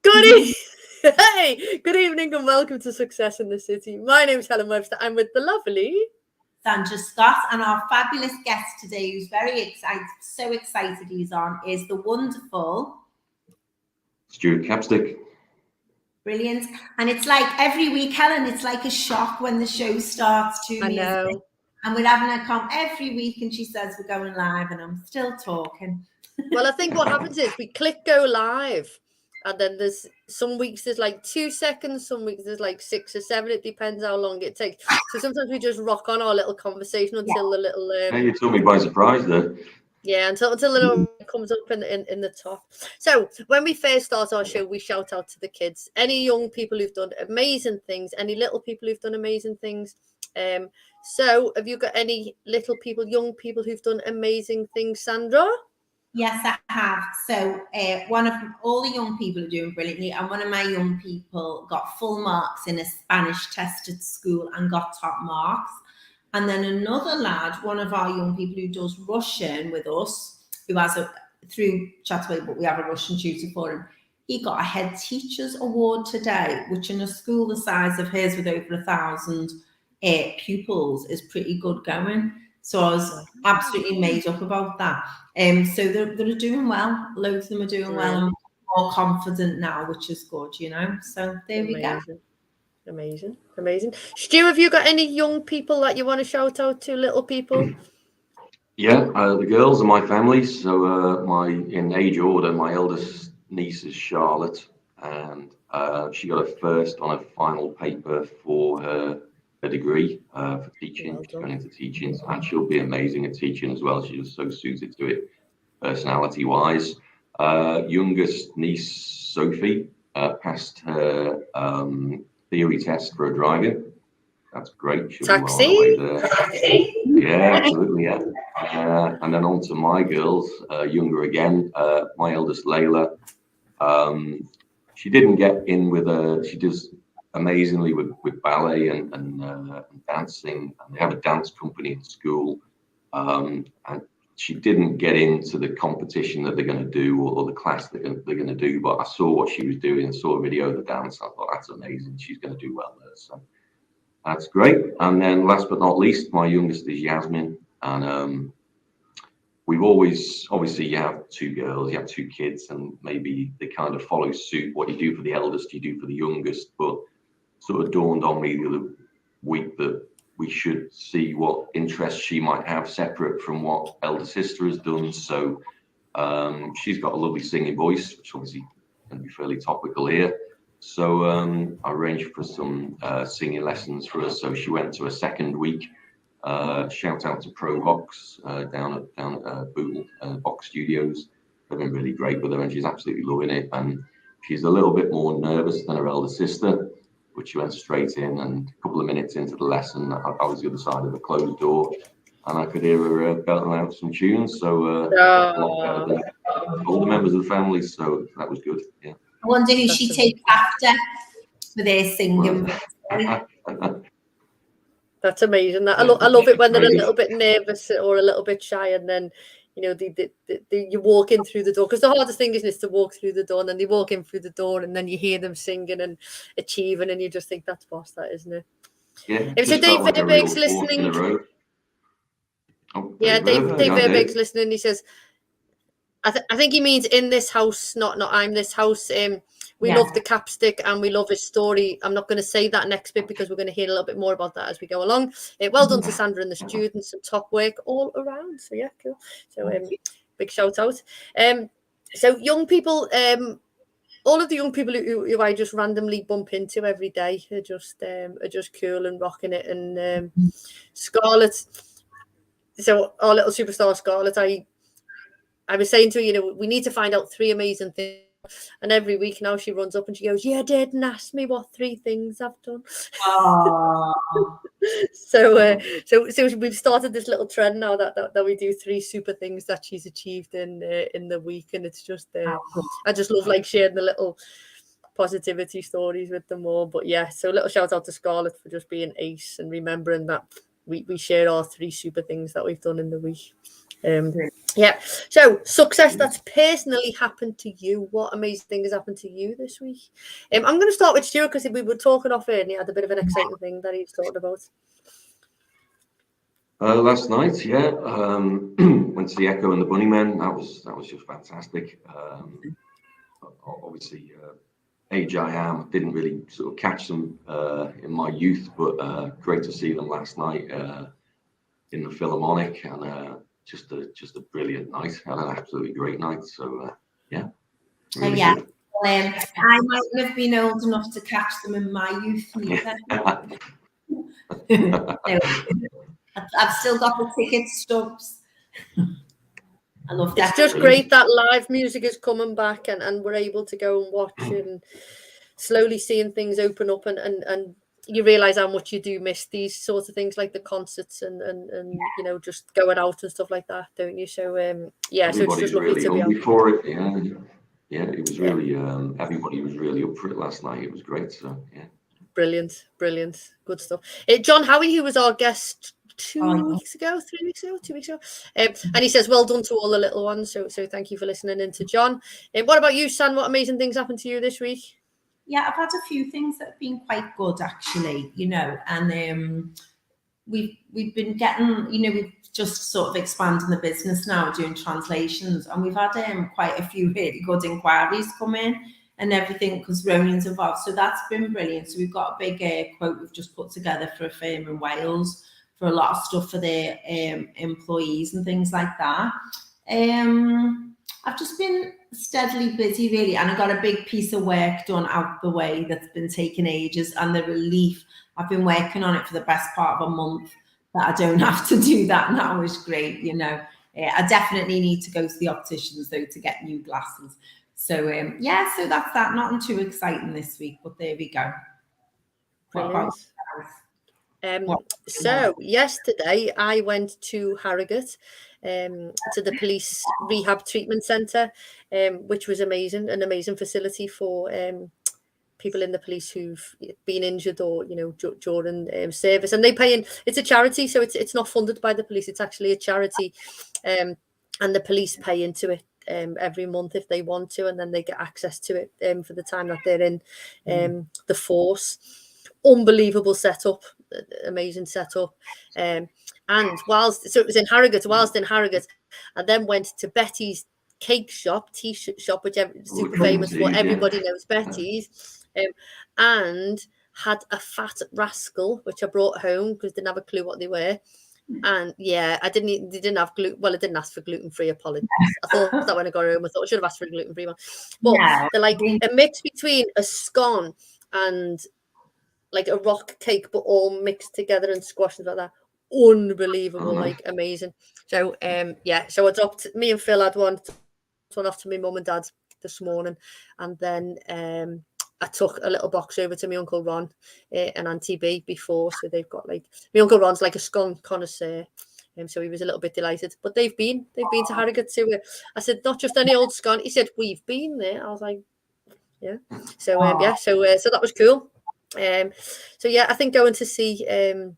Good evening and welcome to Success in the City. My name is Helen Webster. I'm with the lovely Sandra Scott, and our fabulous guest today, who's very excited, so excited he's on, is the wonderful Stuart Capstick. Brilliant. And it's like every week, Helen, it's like a shock when the show starts to me. And we're having her come every week and she says we're going live and I'm still talking. Well, I think what happens is we click go live and then there's some weeks there's like 2 seconds, some weeks there's like 6 or 7. It depends how long it takes. So sometimes we just rock on our little conversation until the little... Yeah, you took me by surprise there. Yeah, until the little comes up in the top. So when we first start our show, we shout out to the kids. Any young people who've done amazing things, any little people who've done amazing things. So have you got any little people, young people who've done amazing things, Sandra? Yes, I have. So all the young people are doing brilliantly, and one of my young people got full marks in a Spanish test at school and got top marks. And then another lad, one of our young people who does Russian with us, who has through Chataway, but we have a Russian tutor for him, he got a head teacher's award today, which in a school the size of his with over 1,000 pupils is pretty good going. So I was absolutely made up about that. So they're doing well. Loads of them are doing well and more confident now, which is good, you know. So there we go. Amazing. Stu, have you got any young people that you want to shout out to, little people? Yeah, the girls are my family. So in age order, my eldest niece is Charlotte, and she got a first on a final paper for her degree for teaching. She's going into teaching, and she'll be amazing at teaching as well. She's so suited to it, personality-wise. Youngest niece, Sophie, passed her theory test for a driving. That's great. She'll Taxi? be well on the way there. Yeah, absolutely, yeah. And then on to my girls, younger again. My eldest, Layla. She didn't get in with she does amazingly with ballet and dancing. And they have a dance company at school. And she didn't get into the competition that they're going to do or the class that they're going to do, but I saw what she was doing and saw a video of the dance. I thought, that's amazing. She's going to do well there. So that's great. And then last but not least, my youngest is Yasmin. And we've always, obviously, you have 2 girls, you have 2 kids, and maybe they kind of follow suit. What you do for the eldest, you do for the youngest. But sort of dawned on me the other week that we should see what interests she might have separate from what elder sister has done. So she's got a lovely singing voice, which obviously can be fairly topical here. So I arranged for some singing lessons for her. So she went to a second week. Shout out to Pro Box down at Bootle Box Studios. They've been really great with her, and she's absolutely loving it. And she's a little bit more nervous than her elder sister, but she went straight in, and a couple of minutes into the lesson, I was the other side of the closed door, and I could hear her belting out some tunes. So a lot better than all the members of the family. So that was good. Yeah. I wonder who she takes after for their singing. That's amazing. I love it when they're a little bit nervous or a little bit shy, and then you walk in through the door, because the hardest thing is to walk through the door, and then they walk in through the door, and then you hear them singing and achieving, and you just think that's boss, that, isn't it? Yeah. So Dave Verbeek's listening. Dave Verbeek's listening. He says, I think he means in this house, not I'm this house. We love the Capstick and we love his story. I'm not going to say that next bit because we're going to hear a little bit more about that as we go along. Well done to Sandra and the students, and top work all around. So yeah, cool. So big shout out. So young people, all of the young people who I just randomly bump into every day are just cool and rocking it. And Scarlett, so our little superstar Scarlett, I was saying to her, we need to find out 3 amazing things. And every week now she runs up and she goes, "Yeah, didn't ask me what 3 things I've done." So we've started this little trend now that we do 3 super things that she's achieved in the week, and it's just I just love sharing the little positivity stories with them all. But yeah, so a little shout out to Scarlett for just being ace and remembering that we share our 3 super things that we've done in the week. Yeah. So success that's personally happened to you. What amazing thing has happened to you this week? I'm going to start with Stuart because we were talking off air and he had a bit of an exciting thing that he was talking about. Last night, yeah, went to the Echo and the Bunnymen. That was just fantastic. Obviously, age I am, didn't really sort of catch them in my youth, but great to see them last night in the Philharmonic, and just a brilliant night. Had an absolutely great night. So yeah. Really yeah. I mightn't have been old enough to catch them in my youth neither. No, I've still got the ticket stubs. I love that. It's just great that live music is coming back and we're able to go and watch it and slowly seeing things open up and you realise how much you do miss these sorts of things like the concerts and you know, just going out and stuff like that, don't you? So yeah, so it's just lovely really to be hungry for it. Yeah, it was really everybody was really up for it last night. It was great. So yeah. Brilliant, good stuff. John Howie, who was our guest 2 weeks ago, 3 weeks ago, 2 weeks ago, and he says, well done to all the little ones. So thank you for listening in to John. What about you, San? What amazing things happened to you this week? Yeah, I've had a few things that have been quite good actually, you know, and we've been getting, you know, we've just sort of expanding the business now, doing translations, and we've had quite a few really good inquiries come in and everything because Ronan's involved. So that's been brilliant. So we've got a big quote we've just put together for a firm in Wales for a lot of stuff for their employees and things like that. I've just been steadily busy really, and I got a big piece of work done out the way that's been taking ages, and the relief, I've been working on it for the best part of a month that I don't have to do that now is great, you know. I definitely need to go to the opticians though to get new glasses. So yeah, so that's that. Nothing too exciting this week, but there we go. What about so yesterday I went to Harrogate to the police rehab treatment centre, which was amazing, an amazing facility for people in the police who've been injured or, you know, during service, and they pay in. It's a charity, so it's not funded by the police, it's actually a charity, and the police pay into it every month if they want to, and then they get access to it for the time that they're in the force. Unbelievable setup, amazing setup. And so it was in Harrogate. Whilst in Harrogate, I then went to Betty's cake shop, t-shirt shop, which is super famous for. Everybody knows Betty's, and had a fat rascal, which I brought home because I didn't have a clue what they were. And yeah, they didn't have gluten. Well, I didn't ask for gluten-free. Apologies. I thought that when I got home, I thought I should have asked for a gluten-free one. But they're like a mix between a scone and like a rock cake, but all mixed together and squashed like that. Unbelievable, like amazing. So yeah, so I dropped, me and Phil had one off to my mum and dad this morning, and then I took a little box over to my Uncle Ron and Auntie B before, so they've got, like, my Uncle Ron's like a scone connoisseur, so he was a little bit delighted. But they've been to Harrogate too. I said, not just any old scone. He said, we've been there. I was like, yeah. So yeah, so that was cool. So yeah, I think going to see and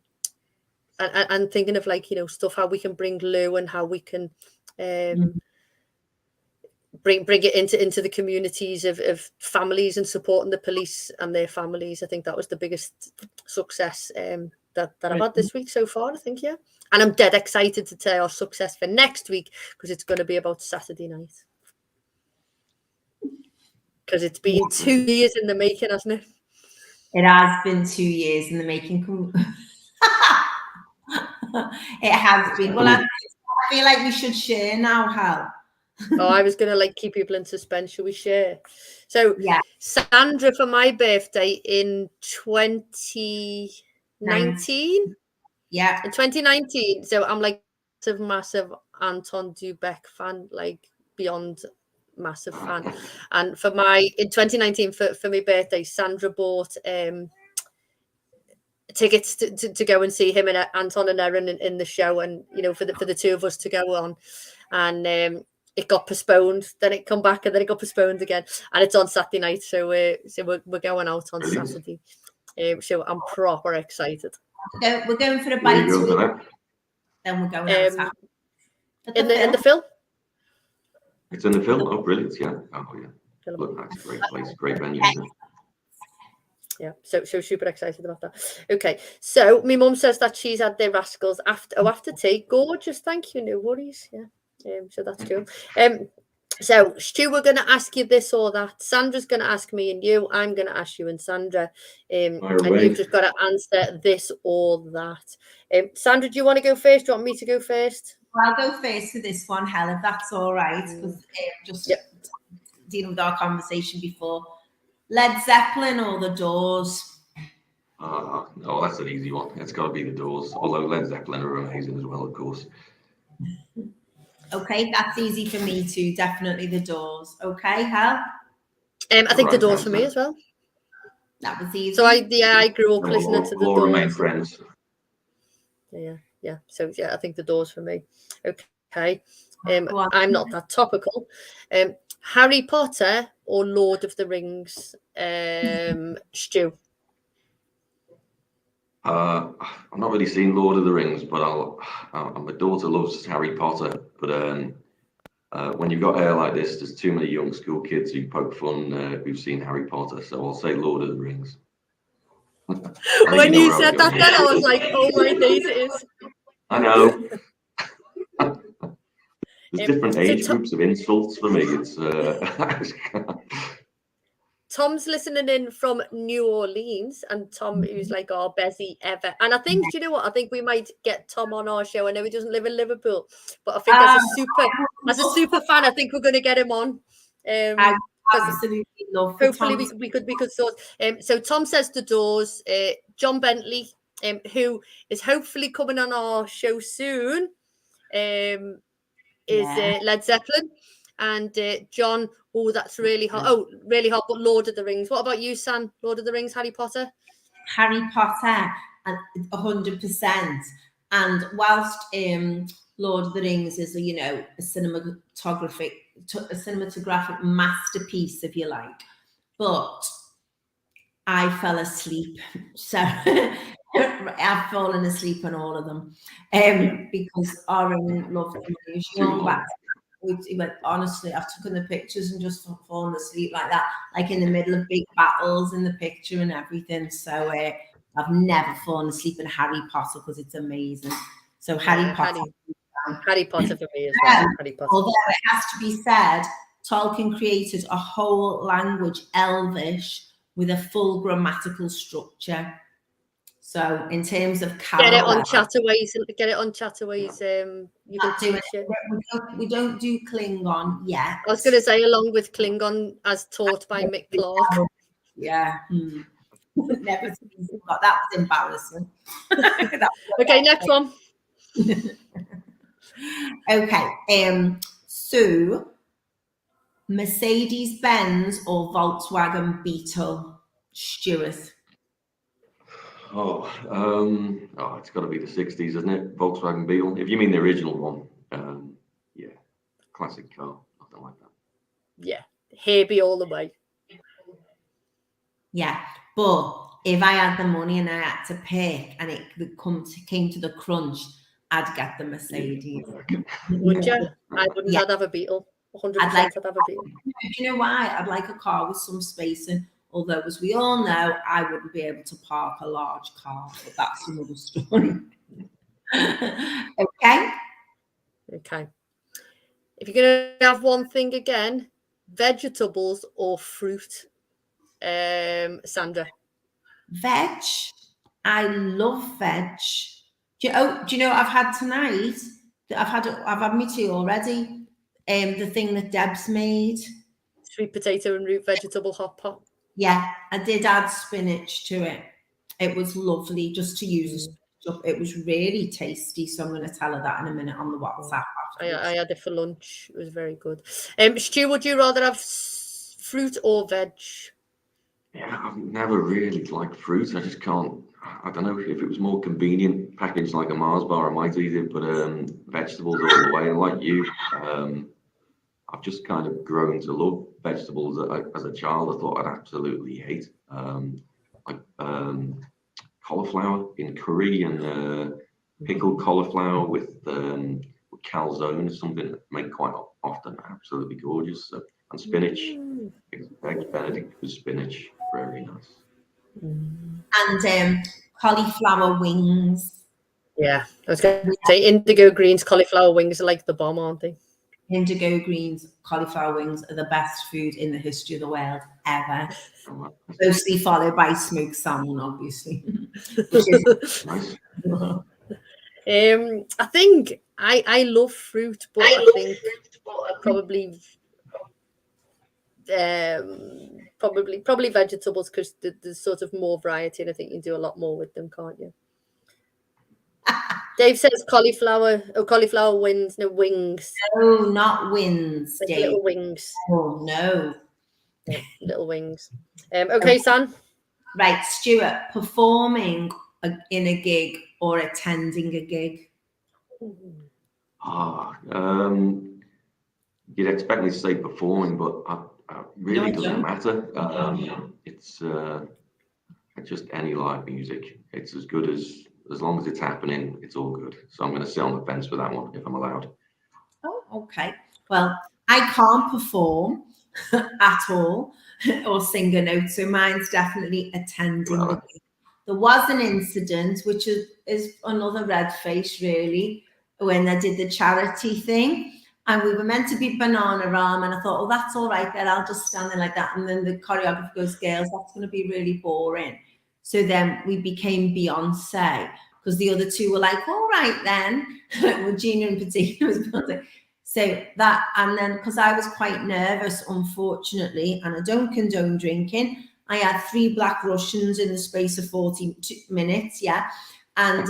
thinking of, like, you know, stuff, how we can bring Lou and how we can bring it into the communities of families and supporting the police and their families. I think that was the biggest success that I've had this week so far, I think. Yeah, and I'm dead excited to tell our success for next week because it's going to be about Saturday night, because it's been 2 years in the making, hasn't it? It has been 2 years in the making. It has been. Well, I feel like we should share now, Hal. Oh, I was going to, like, keep people in suspense. Shall we share? So yeah, Sandra, for my birthday in 2019. Yeah. In 2019. So I'm like massive Anton Dubek fan, like beyond massive fan. And for in 2019, for my birthday, Sandra bought tickets to go and see him and Anton and Erin in the show, and, you know, for the two of us to go on. And it got postponed, then it come back, and then it got postponed again, and it's on Saturday night. So we're going out on Saturday. So I'm proper excited. We're going for a bite to eat. Then we're going out in the film. It's in the film. Oh, brilliant! Yeah. Oh, yeah. Look, that's a great place, great venue. Yeah, so super excited about that. Okay, so my mum says that she's had their rascals after tea. Gorgeous, thank you. No worries. Yeah, so that's cool. So Stu, we're going to ask you this or that. Sandra's going to ask me and you. I'm going to ask you and Sandra. And you've just got to answer this or that. Sandra, do you want to go first? Do you want me to go first? Well, I'll go first for this one, Hel, if that's all right, because just dealing with our conversation before. Led Zeppelin or the Doors? No, that's an easy one. It's got to be the Doors. Although Led Zeppelin are amazing as well, of course. Okay, that's easy for me too. Definitely the Doors. Okay, Hel? I think the Doors for me as well. That was easy. So I grew up listening to the Doors. Remain friends. Yeah. So I think the Doors for me. Okay. I'm not that topical. Harry Potter or Lord of the Rings? Stu. I've not really seen Lord of the Rings, but my daughter loves Harry Potter. But when you've got hair like this, there's too many young school kids who poke fun who've seen Harry Potter. So I'll say Lord of the Rings. When you said that, then I was like, oh my days, it is. I know. There's different age groups of insults for me. It's Tom's listening in from New Orleans, and Tom, who's like our Bezzy ever. And I think, do you know what? I think we might get Tom on our show. I know he doesn't live in Liverpool, but I think as a super fan, I think we're going to get him on. I absolutely love. Hopefully, we could sort. So Tom says the Doors. John Bentley, who is hopefully coming on our show soon, is Led Zeppelin. And John, that's really hot. Oh, really hot, but Lord of the Rings. What about you, Sam? Lord of the Rings, Harry Potter? Harry Potter, 100%. And whilst Lord of the Rings is, a cinematographic masterpiece, if you like, but I fell asleep. So I've fallen asleep on all of them because Oren loved them. He went, honestly, I've taken the pictures and just fallen asleep like that, like in the middle of big battles in the picture and everything. So I've never fallen asleep in Harry Potter because it's amazing. So Harry Potter for me as well. Harry Potter. Although it has to be said, Tolkien created a whole language, Elvish, with a full grammatical structure. So in terms of get it on Chatterways. You can teach it. We don't do Klingon yet. I was going to say along with Klingon as taught by Mick Clark. Yeah. Never seen that. That was embarrassing. Okay, next one. Okay. So Mercedes-Benz or Volkswagen Beetle? Stuart. It's got to be the 60s, isn't it? Volkswagen Beetle. If you mean the original one, classic car, nothing like that. Yeah, Herbie all the way. Yeah, but if I had the money and I had to pick, and it came to the crunch, I'd get the Mercedes. Would you? I wouldn't. Yeah. I'd have a Beetle. 100%. I'd have a Beetle. Do you know why? I'd like a car with some space in. Although, as we all know, I wouldn't be able to park a large car, but that's another story. Okay. If you're going to have one thing again, vegetables or fruit? Sandra. Veg. I love veg. Do you know what I've had tonight? I've had me tea already. The thing that Deb's made. Sweet potato and root vegetable hot pot. Yeah, I did add spinach to it. It was lovely just to use up. It was really tasty. So I'm going to tell her that in a minute on the WhatsApp. I had it for lunch. It was very good. Stu, would you rather have fruit or veg? Yeah, I've never really liked fruit. I just can't. I don't know if it was more convenient, packaged like a Mars bar, I might eat it. But vegetables all the way. And like you, I've just kind of grown to love vegetables. As a child, I thought I'd absolutely hate, like cauliflower in curry and pickled cauliflower with calzone is something that I make quite often absolutely gorgeous. So, and spinach, eggs Benedict with spinach, very nice. And cauliflower wings. Yeah, I was going to say indigo greens, cauliflower wings are like the bomb, aren't they? Indigo greens, cauliflower wings are the best food in the history of the world ever. Closely followed by smoked salmon, obviously. Nice. I think I love fruit, but I think probably probably vegetables, because there's sort of more variety, and I think you can do a lot more with them, can't you? Dave says cauliflower. Oh, cauliflower wings, no wings. No, not wins, Like Dave. little wings. Oh no. Yeah, little wings. Okay, San. Right, Stuart, performing in a gig or attending a gig? You'd expect me to say performing, but it really doesn't matter. It's just any live music. It's as good as long as it's happening, it's all good. So I'm going to sit on the fence with that one if I'm allowed. Oh, okay. Well, I can't perform at all or sing a note, so mine's definitely attending the gig. There was an incident, which is another red face, really, when I did the charity thing. And we were meant to be Banana Ram, and I thought, oh, that's all right then, I'll just stand there like that. And then the choreographer goes, girls, that's going to be really boring. So then we became Beyonce, because the other two were like, all right then. Regina in particular was Beyonce. So that, and then because I was quite nervous, unfortunately, and I don't condone drinking, I had 3 Black Russians in the space of 40 minutes, yeah. And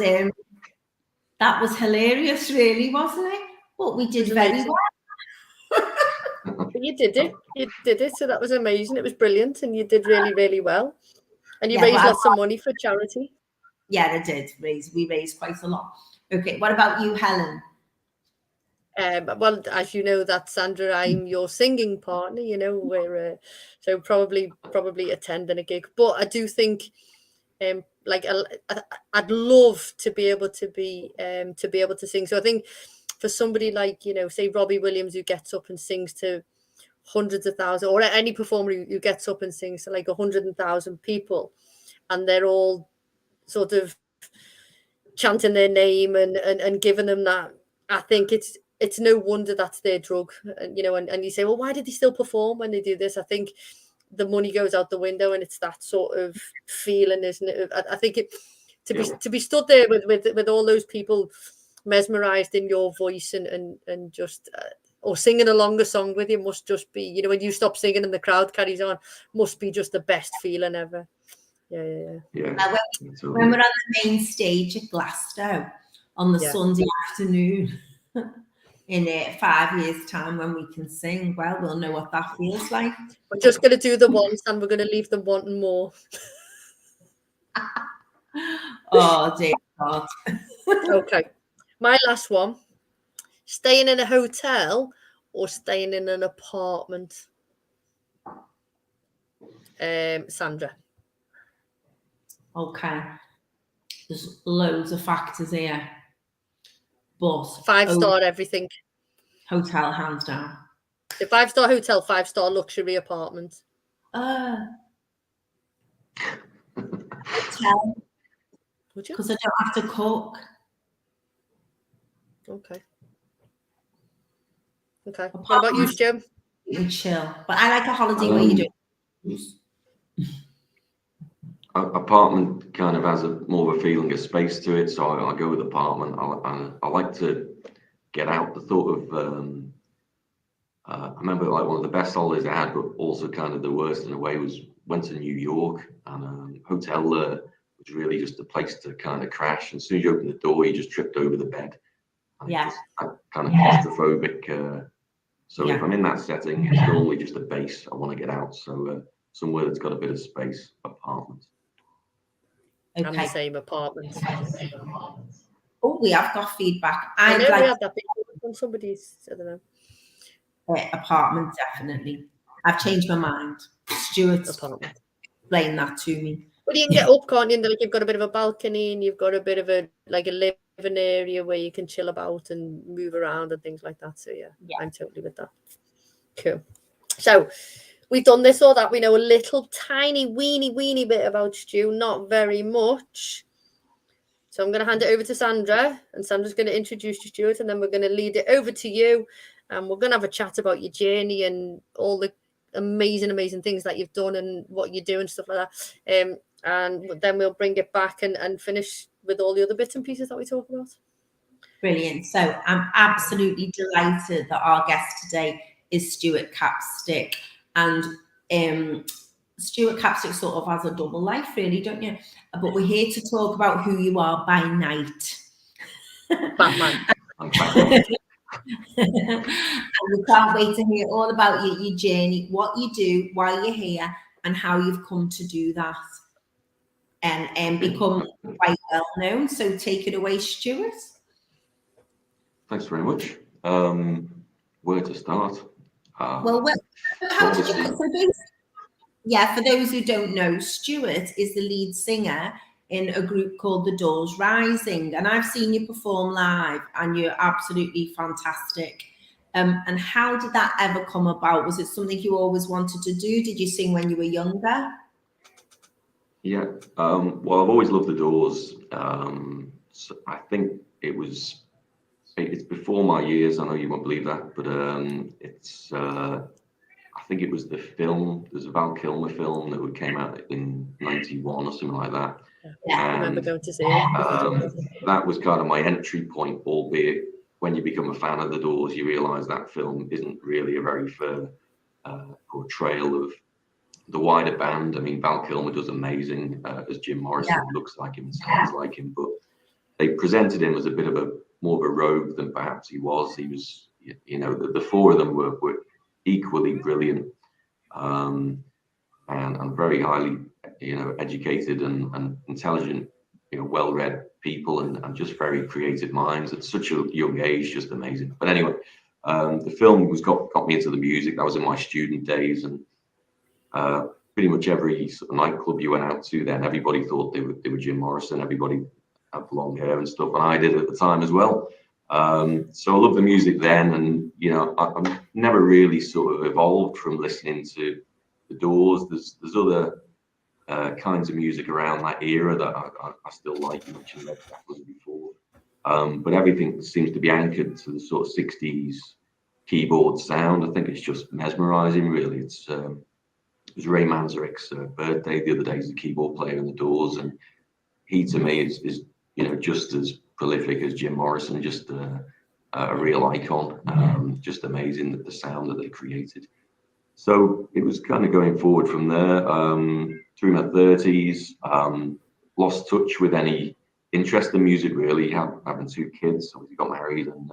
that was hilarious, really, wasn't it? But we did very well. You did it. So that was amazing. It was brilliant, and you did really, really well. And you Yeah, raised lots of money for charity. Yeah, I did. We raised quite a lot. Okay, what about you, Helen? Well, as you know, that Sandra, I'm your singing partner. You know, we're so probably attending a gig. But I do think, like, I'd love to be able to sing. So I think for somebody like, you know, say Robbie Williams, who gets up and sings to hundreds of thousands, or any performer who gets up and sings to like 100,000 people, and they're all sort of chanting their name and giving them that, I think it's no wonder that's their drug. And you know, and you say, well, why did they still perform when they do this? I think the money goes out the window, and it's that sort of feeling, isn't it? I think to be stood there with all those people mesmerized in your voice and just or singing a longer song with you must just be, you know, when you stop singing and the crowd carries on, must be just the best feeling ever. Yeah. When we're on the main stage at Glasgow on the Sunday afternoon in 5 years' time, when we can sing, well, we'll know what that feels like. We're just going to do the once, and we're going to leave them wanting more. Oh, dear God. Okay. My last one. Staying in a hotel or staying in an apartment? Sandra. Okay. There's loads of factors here. But 5-star everything. Hotel, hands down. The 5-star hotel, 5-star luxury apartment. Hotel. Would you? Because I don't have to cook. Okay. What about you, Jim? And chill. But I like a holiday where you do. Apartment kind of has more of a feeling of space to it, so I go with apartment. I like to get out. The thought of I remember like one of the best holidays I had, but also kind of the worst in a way, was went to New York, and hotel was really just a place to kind of crash. And as soon as you open the door, you just tripped over the bed. And I'm kind of claustrophobic. So if I'm in that setting, it's normally just a base. I want to get out. So somewhere that's got a bit of space, apartment. Okay. I'm the same, apartment. Oh, we have got feedback. I know we have that from somebody's, I don't know. Apartment, definitely. I've changed my mind. Stuart explained that to me. Well, you can get up, can't you? And like you've got a bit of a balcony, and you've got a bit of a living an area where you can chill about and move around and things like that. So yeah. I'm totally with that. Cool. So we've done this or that. We know a little tiny weeny bit about Stu, not very much. So I'm going to hand it over to Sandra, and Sandra's going to introduce you, Stuart, and then we're going to lead it over to you, and we're going to have a chat about your journey and all the amazing things that you've done and what you do and stuff like that. And then we'll bring it back and finish with all the other bits and pieces that we talk about. Brilliant. So I'm absolutely delighted that our guest today is Stuart Capstick. And Stuart Capstick sort of has a double life, really, don't you? But we're here to talk about who you are by night. Batman. And we can't wait to hear all about your journey, what you do, why you're here, and how you've come to do that and become quite well known. So take it away, Stuart. Thanks very much. Where to start? Well, how did you? For those who don't know, Stuart is the lead singer in a group called The Doors Rising, and I've seen you perform live, and you're absolutely fantastic. And how did that ever come about? Was it something you always wanted to do? Did you sing when you were younger? Yeah. Well, I've always loved The Doors. So I think it's before my years. I know you won't believe that, but I think it was the film. There's a Val Kilmer film that came out in '91 or something like that. Yeah, I remember going to see it. That was kind of my entry point, albeit when you become a fan of The Doors, you realise that film isn't really a very fair portrayal of the wider band. I mean, Val Kilmer does amazing as Jim Morrison, looks like him, sounds like him, but they presented him as a bit of more of a rogue than perhaps he was. He was, the four of them were equally brilliant and very highly, educated and intelligent, well-read people and just very creative minds at such a young age, just amazing. But anyway, the film got me into the music. That was in my student days, and pretty much every sort of nightclub you went out to then, everybody thought they were Jim Morrison. Everybody had long hair and stuff, and I did at the time as well. So I loved the music then, and I've never really sort of evolved from listening to The Doors. There's other kinds of music around that era that I still like. You mentioned Led Zeppelin before, but everything seems to be anchored to the sort of '60s keyboard sound. I think it's just mesmerizing, really. It was Ray Manzarek's birthday the other day. He's the keyboard player in The Doors, and he to me is just as prolific as Jim Morrison, just a real icon. Just amazing the sound that they created. So it was kind of going forward from there. Through my 30s, lost touch with any interest in music, really. Having two kids, obviously got married, and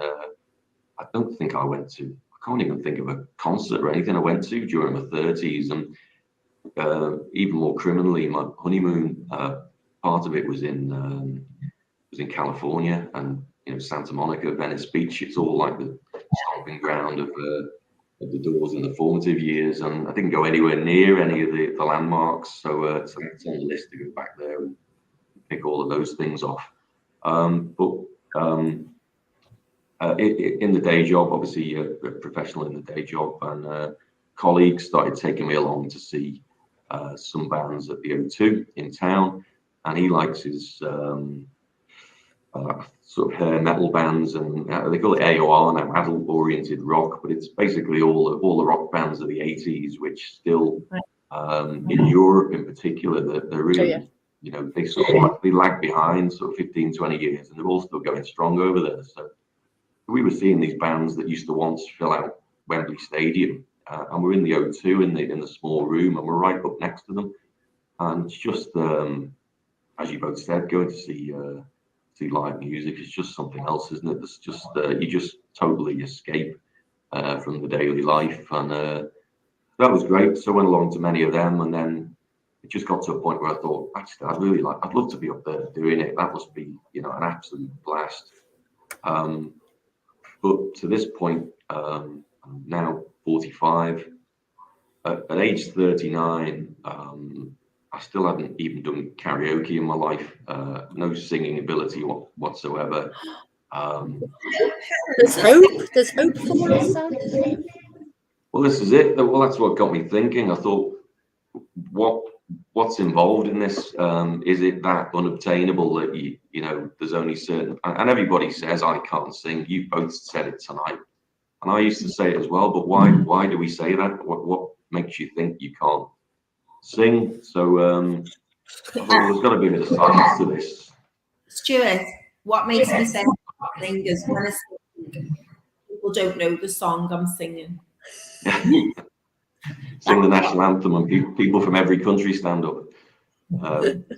I can't even think of a concert or anything I went to during my 30s. And even more criminally, my honeymoon, part of it was in California, and Santa Monica, Venice Beach. It's all like the stomping ground of the Doors in the formative years, and I didn't go anywhere near any of the landmarks. So it's on the list to go back there and pick all of those things off. In the day job, obviously a professional in the day job, and colleagues started taking me along to see some bands at the O2 in town, and he likes his sort of hair metal bands, and they call it AOR now, adult-oriented rock, but it's basically all the rock bands of the '80s, which still in Europe in particular, they're really, they lag behind sort of 15, 20 years, and they're all still going strong over there. So we were seeing these bands that used to once fill out Wembley Stadium, and we're in the O2 in the small room, and we're right up next to them, and it's just as you both said, going to see live music is just something else, isn't it? It's just you just totally escape from the daily life, and that was great. So I went along to many of them, and then it just got to a point where I thought, actually, I'd love to be up there doing it. That must be, an absolute blast. But to this point, I'm now 45. At age 39, I still hadn't even done karaoke in my life. No singing ability whatsoever. There's hope. There's hope for all of that. Well, this is it. Well, that's what got me thinking. I thought, what's involved in this? Is it that unobtainable that you know there's only certain, and everybody says I can't sing. You both said it tonight, and I used to say it as well. But why do we say that? What makes you think you can't sing? So I thought, well, there's got to be a bit of science to this. Stuart, what makes me say sing is when I sing, people don't know the song I'm singing. Sing the national anthem and people from every country stand up.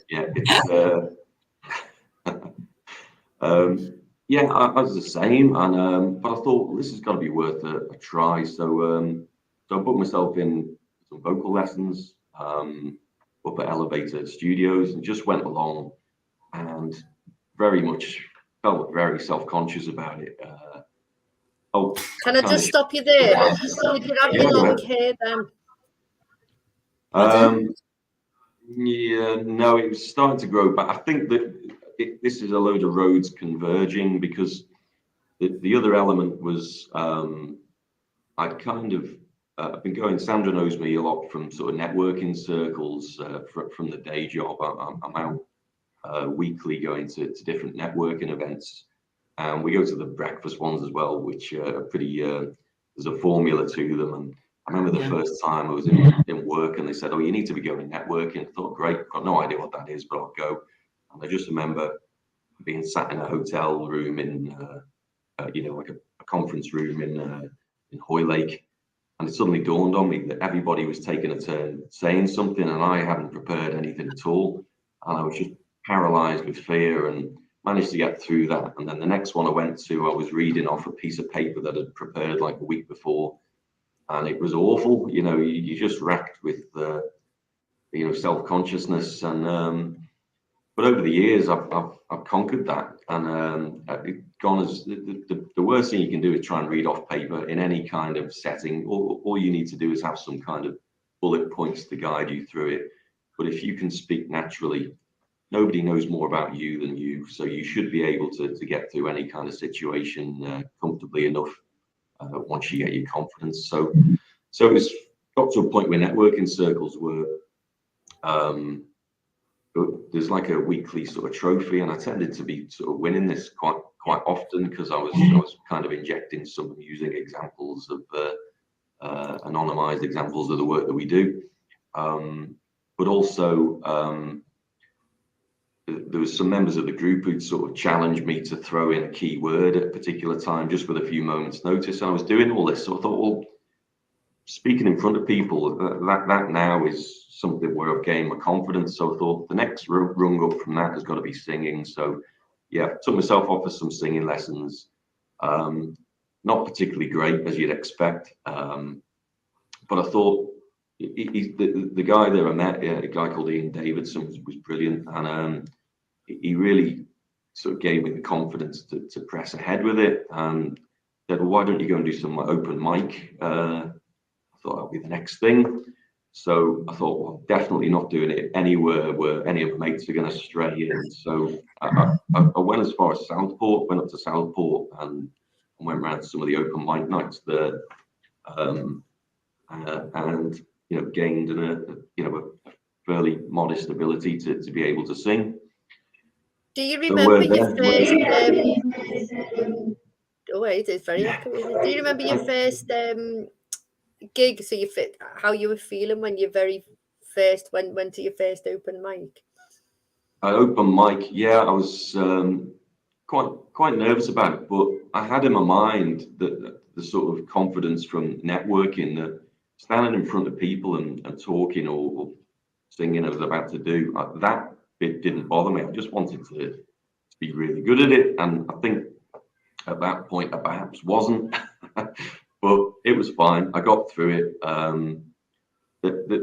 Yeah, it's yeah, I was the same, and but I thought, well, this has got to be worth a try. So so I booked myself in some vocal lessons up at Elevator Studios, and just went along, and very much felt very self-conscious about it. Oh, can I just stop you there? Did you have your long hair then? Yeah, no, it was starting to grow back. I think that this is a load of roads converging, because the other element was I'd kind of I've been going. Sandra knows me a lot from sort of networking circles from the day job. I'm out weekly going to different networking events, and we go to the breakfast ones as well, which are pretty. There's a formula to them, and I remember the first time I was in work, and they said, "Oh, you need to be going networking." I thought, great, got no idea what that is, but I'll go. And I just remember being sat in a hotel room in, you know, like a conference room in Hoylake, and it suddenly dawned on me that everybody was taking a turn saying something, and I hadn't prepared anything at all, and I was just paralyzed with fear, and managed to get through that. And then the next one I went to, I was reading off a piece of paper that I'd prepared like a week before, and it was awful. You know, you just racked with you know, self-consciousness, and but over the years I've conquered that, and it's gone as the worst thing you can do is try and read off paper in any kind of setting. All you need to do is have some kind of bullet points to guide you through it. But if you can speak naturally, nobody knows more about you than you, so you should be able to get through any kind of situation comfortably enough once you get your confidence. So it's got to a point where networking circles were there's like a weekly sort of trophy, and I tended to be sort of winning this quite often, because I was kind of injecting some amusing examples of anonymized examples of the work that we do, but also there was some members of the group who'd sort of challenged me to throw in a key word at a particular time, just with a few moments notice. And I was doing all this, so I thought, well, speaking in front of people, that now is something where I've gained my confidence. So I thought the next rung up from that has got to be singing. So yeah, took myself off for some singing lessons. Not particularly great, as you'd expect, but I thought the guy there I met, a guy called Ian Davidson, was brilliant, and he really sort of gave me the confidence to press ahead with it, and said, well, why don't you go and do some open mic? I thought that'd be the next thing. So I thought, well, definitely not doing it anywhere where any of my mates are going to stray in. So I went as far as Southport, went up to Southport, and went around to some of the open mic nights there, and you know, gained a fairly modest ability to be able to sing. Do you remember your first? Oh wait, it's very echoey. Do you remember your first gig? So how you were feeling when you very first went to your first open mic? Open mic, yeah, I was quite nervous about it, but I had in my mind that the sort of confidence from networking, that standing in front of people and talking or singing I was about to do, that bit didn't bother me. I just wanted to be really good at it, and I think at that point I perhaps wasn't, but it was fine. I got through it.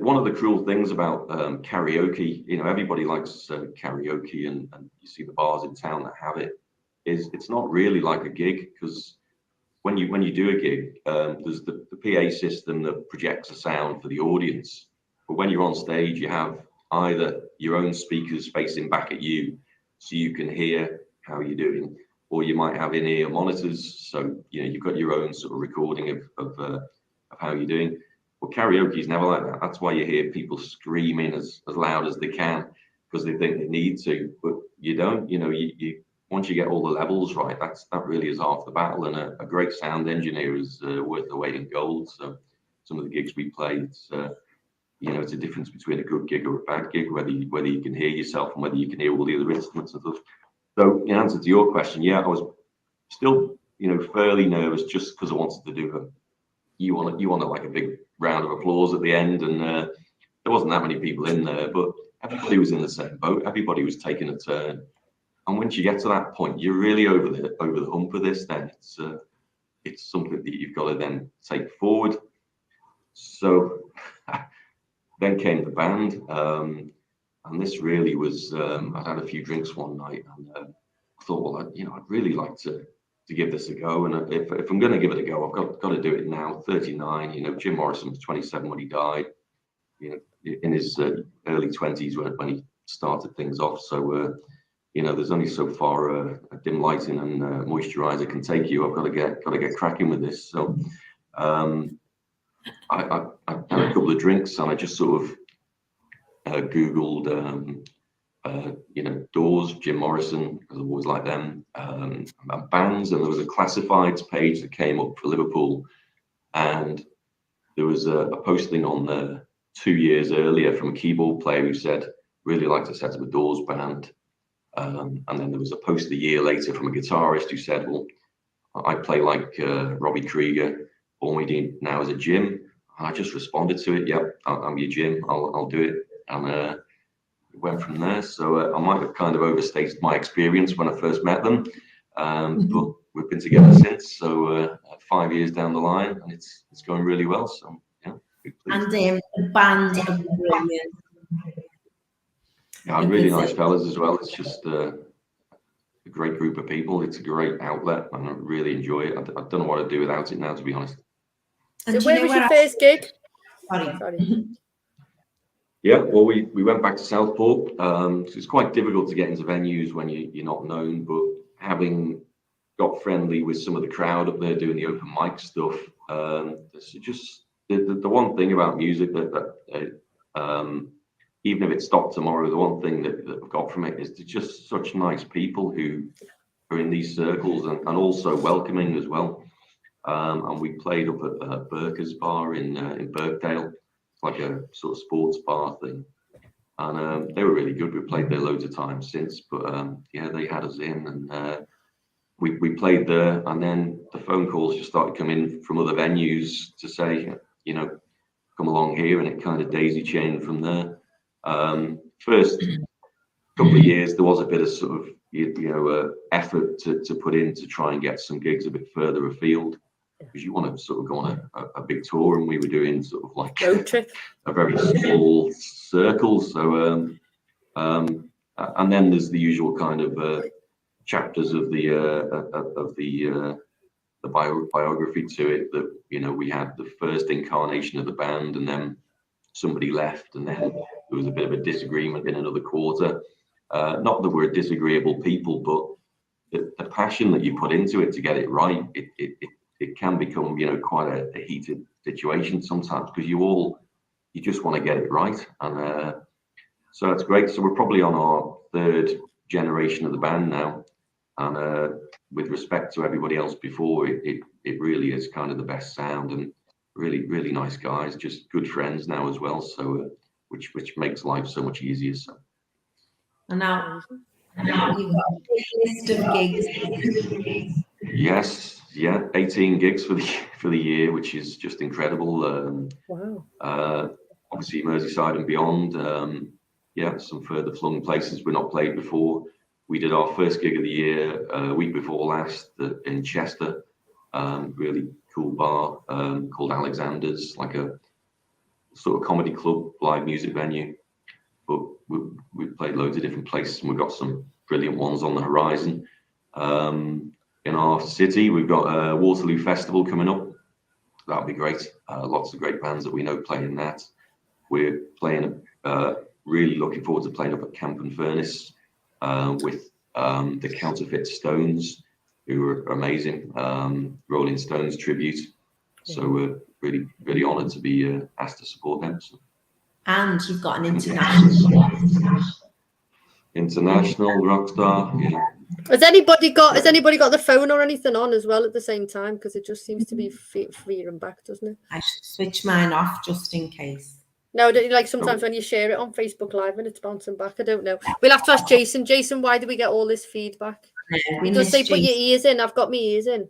One of the cruel things about karaoke, you know, everybody likes karaoke, and you see the bars in town that have it, is it's not really like a gig, because when you do a gig, there's the PA system that projects a sound for the audience, but when you're on stage, you have either your own speakers facing back at you so you can hear how you're doing, or you might have in-ear monitors, so you've got your own sort of recording of how you're doing. Well, karaoke is never like that. That's why you hear people screaming as loud as they can, because they think they need to, but you don't. You once you get all the levels right, that really is half the battle, and a great sound engineer is worth the weight in gold. So some of the gigs we play, it's a difference between a good gig or a bad gig, whether you can hear yourself and whether you can hear all the other instruments and stuff. So in answer to your question, yeah, I was still fairly nervous, just because I wanted to do you wanted like a big round of applause at the end, and there wasn't that many people in there, but everybody was in the same boat. Everybody was taking a turn, and once you get to that point, you're really over the hump of this. Then it's something that you've got to then take forward. So then came the band, and this really was. I'd had a few drinks one night, and I thought, well, I'd really like to give this a go, and if I'm going to give it a go, I've got to do it now. 39, Jim Morrison was 27 when he died, in his early 20s when he started things off. So there's only so far a dim lighting and moisturizer can take you. I've got to get cracking with this. So I had a couple of drinks, and I just sort of Googled Doors, Jim Morrison, because I always like them, and bands, and there was a classifieds page that came up for Liverpool, and there was a posting on there 2 years earlier from a keyboard player who said, really like to set up a Doors band, and then there was a post a year later from a guitarist who said, well, I play like Robbie Krieger, all we need now is a Jim. And I just responded to it, yep, I'm your Jim, I'll do it, and went from there. So I might have kind of overstated my experience when I first met them, but we've been together since. So 5 years down the line, and it's going really well. So yeah. And the band are brilliant. Yeah, really nice fellas as well. It's just a great group of people. It's a great outlet, and I really enjoy it. I don't know what I'd do without it now, to be honest. So where was your first gig? Sorry. Yeah, well, we went back to Southport. So it's quite difficult to get into venues when you're not known, but having got friendly with some of the crowd up there doing the open mic stuff, it's just the one thing about music that even if it stopped tomorrow, the one thing that I've got from it is they're just such nice people who are in these circles, and also welcoming as well. And we played up at Burker's Bar in Birkdale, like a sort of sports bar thing, and they were really good. We played there loads of times since, but yeah, they had us in, and we played there, and then the phone calls just started coming from other venues to say, come along here, and it kind of daisy chained from there. First couple of years there was a bit of sort of effort to put in to try and get some gigs a bit further afield, because you want to sort of go on a big tour, and we were doing sort of like road trip, a very small circle. So and then there's the usual kind of chapters of the biography to it, that we had the first incarnation of the band, and then somebody left, and then there was a bit of a disagreement in another quarter. Not that we're disagreeable people, but the passion that you put into it to get it right, it can become quite a heated situation sometimes, because you just want to get it right, and so that's great. So we're probably on our third generation of the band now, and with respect to everybody else before, it really is kind of the best sound, and really nice guys, just good friends now as well, so which makes life so much easier. So and now you've got a big list of gigs. Yes, yeah, 18 gigs for the year, which is just incredible. Wow. Obviously Merseyside and beyond. Yeah, some further flung places we're not played before. We did our first gig of the year a week before last in Chester. Really cool bar called Alexander's, like a sort of comedy club, live music venue. But we played loads of different places, and we've got some brilliant ones on the horizon. In our city, we've got a Waterloo Festival coming up. That'll be great. Lots of great bands that we know playing that. We're playing really looking forward to playing up at Camp and Furnace with the Counterfeit Stones, who are amazing, Rolling Stones tribute. So we're really, really honoured to be asked to support them. So. And you've got an international rock star, yeah. Has anybody got the phone or anything on as well at the same time? Because it just seems to be fearing back, doesn't it? I should switch mine off just in case. No, like sometimes when you share it on Facebook Live and it's bouncing back, I don't know. We'll have to ask Jason. Jason, why do we get all this feedback? It does say put your ears in. I've got my ears in.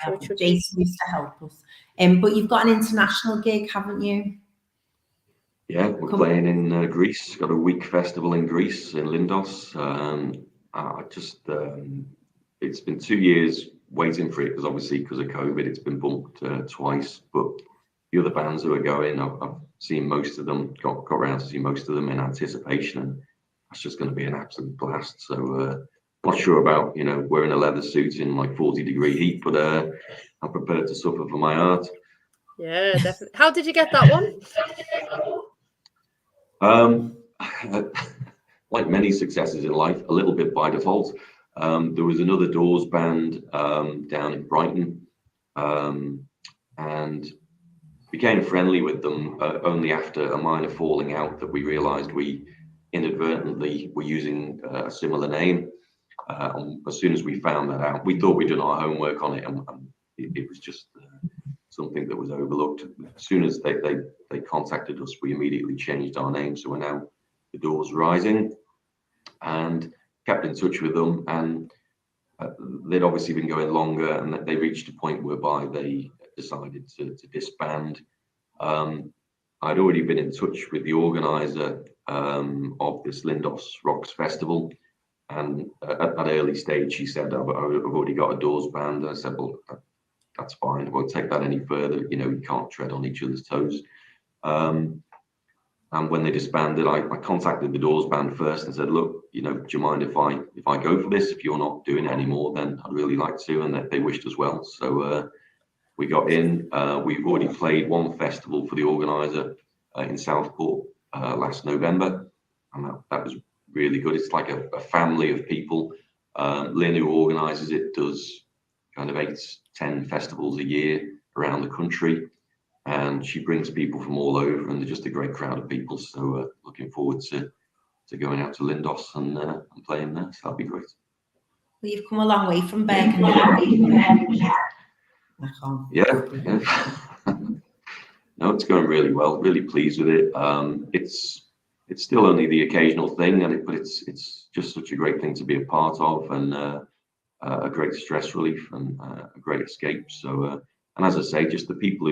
So it should Jason used to help us. But you've got an international gig, haven't you? Yeah, we're playing in Greece. Got a week festival in Greece, in Lindos. It's been 2 years waiting for it because obviously because of COVID, it's been bumped twice. But the other bands who are going, I've seen most of them, got around to see most of them in anticipation, and that's just going to be an absolute blast. So not sure about wearing a leather suit in like 40-degree heat, but I'm prepared to suffer for my art. Yeah, definitely. How did you get that one? Like many successes in life, a little bit by default. There was another Doors band down in Brighton, and became friendly with them only after a minor falling out that we realized we inadvertently were using a similar name. As soon as we found that out, we thought we'd done our homework on it, and it was just something that was overlooked. As soon as they contacted us, we immediately changed our name, so we're now The Doors Rising, and kept in touch with them. And they'd obviously been going longer, and they reached a point whereby they decided to disband. I'd already been in touch with the organizer of this Lindos Rocks Festival, and at that early stage, she said, I've already got a Doors band. And I said, well, that's fine. I won't take that any further. You can't tread on each other's toes. And when they disbanded, I contacted the Doors band first and said, look, do you mind if I go for this? If you're not doing it anymore, then I'd really like to. And they wished as well. So we got in. We've already played one festival for the organizer in Southport last November. And that was really good. It's like a family of people. Lynn, who organizes it, does kind of 8-10 festivals a year around the country. And she brings people from all over, and they're just a great crowd of people. So looking forward to going out to Lindos and playing there. So that'll be great. Well, you've come a long way from Bergen. Yeah. No, it's going really well. Really pleased with it. It's still only the occasional thing, but it's just such a great thing to be a part of, and a great stress relief and a great escape. So, and as I say, just the people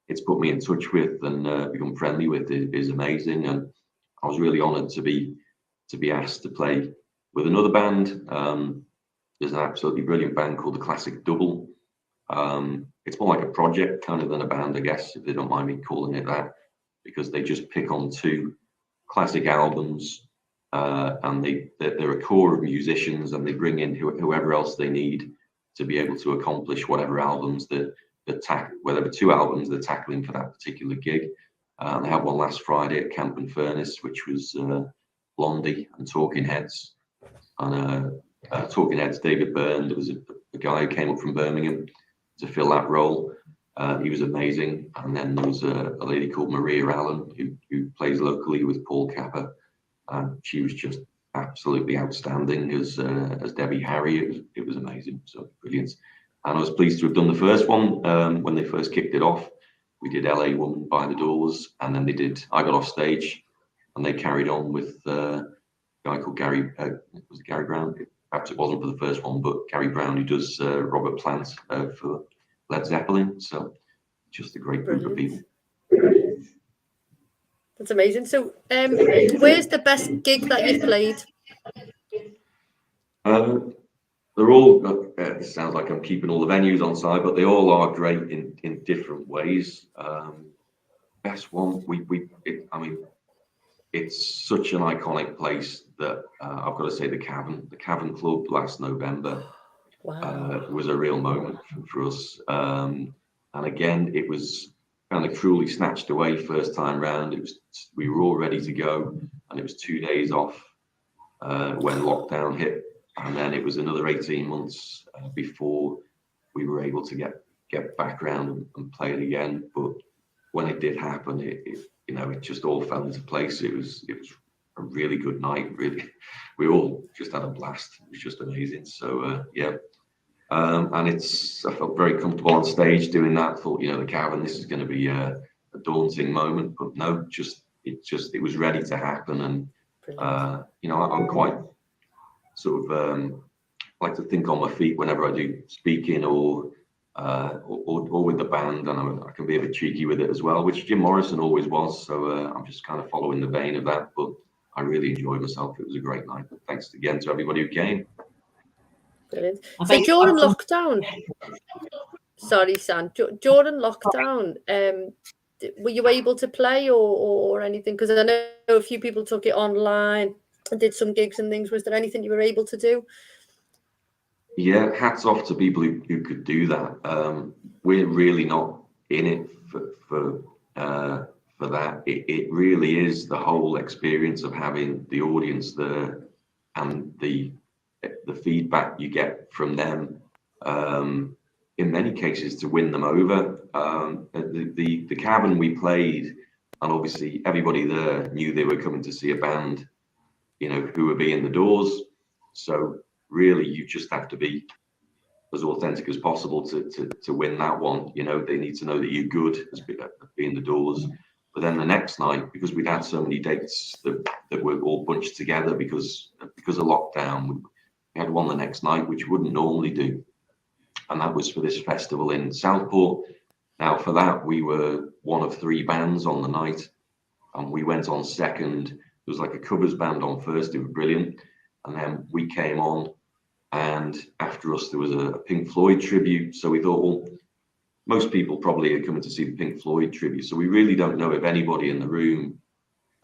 it's put me in touch with and become friendly with is amazing. And I was really honoured to be asked to play with another band. There's an absolutely brilliant band called the Classic Double. It's more like a project kind of than a band, I guess, if they don't mind me calling it that, because they just pick on 2 classic albums, and they're a core of musicians, and they bring in whoever else they need to be able to accomplish whatever albums whatever 2 albums they're tackling for that particular gig. They had one last Friday at Camp and Furnace, which was Blondie and Talking Heads. And Talking Heads, David Byrne, there was a guy who came up from Birmingham to fill that role. He was amazing. And then there was a lady called Maria Allen who plays locally with Paul Capper. She was just absolutely outstanding as Debbie Harry. It was amazing. So brilliant. And I was pleased to have done the first one when they first kicked it off. We did LA Woman by the Doors, and then I got off stage, and they carried on with a guy called Gary. Was it Gary Brown? Perhaps it wasn't for the first one, but Gary Brown, who does Robert Plant for Led Zeppelin. So just a great group of people. That's amazing. So where's the best gig that you've played? They're all, it sounds like I'm keeping all the venues on side, but they all are great in different ways. Best one, it's such an iconic place that I've got to say the Cavern Club last November. Wow. Was a real moment for us. And again, it was kind of cruelly snatched away first time round. We were all ready to go, and it was 2 days off when lockdown hit, and then it was another 18 months before we were able to get back around and play it again. But when it did happen, it just all fell into place. It was a really good night. Really, we all just had a blast. It was just amazing. So and I felt very comfortable on stage doing that. Thought, the Cavern, this is going to be a daunting moment, but no, it was ready to happen. And I'm quite sort of like to think on my feet whenever I do speaking or with the band, and I can be a bit cheeky with it as well, which Jim Morrison always was. So I'm just kind of following the vein of that. But I really enjoyed myself. It was a great night. But thanks again to everybody who came. Brilliant. So during lockdown, sorry, Sam, during lockdown, were you able to play or anything? Because I know a few people took it online and did some gigs and things. Was there anything you were able to do? Yeah, hats off to people who could do that. We're really not in it for that. It really is the whole experience of having the audience there and the feedback you get from them. In many cases, to win them over. The Cavern we played, and obviously everybody there knew they were coming to see a band, who would be in the doors. So really, you just have to be as authentic as possible to win that one. They need to know that you're good as being the doors. But then the next night, because we'd had so many dates that were all bunched together because of lockdown, we had one the next night, which we wouldn't normally do. And that was for this festival in Southport. Now, for that, we were one of 3 bands on the night, and we went on second. There was like a covers band on first. It was brilliant. And then we came on, and after us, there was a Pink Floyd tribute. So we thought, well, most people probably are coming to see the Pink Floyd tribute. So we really don't know if anybody in the room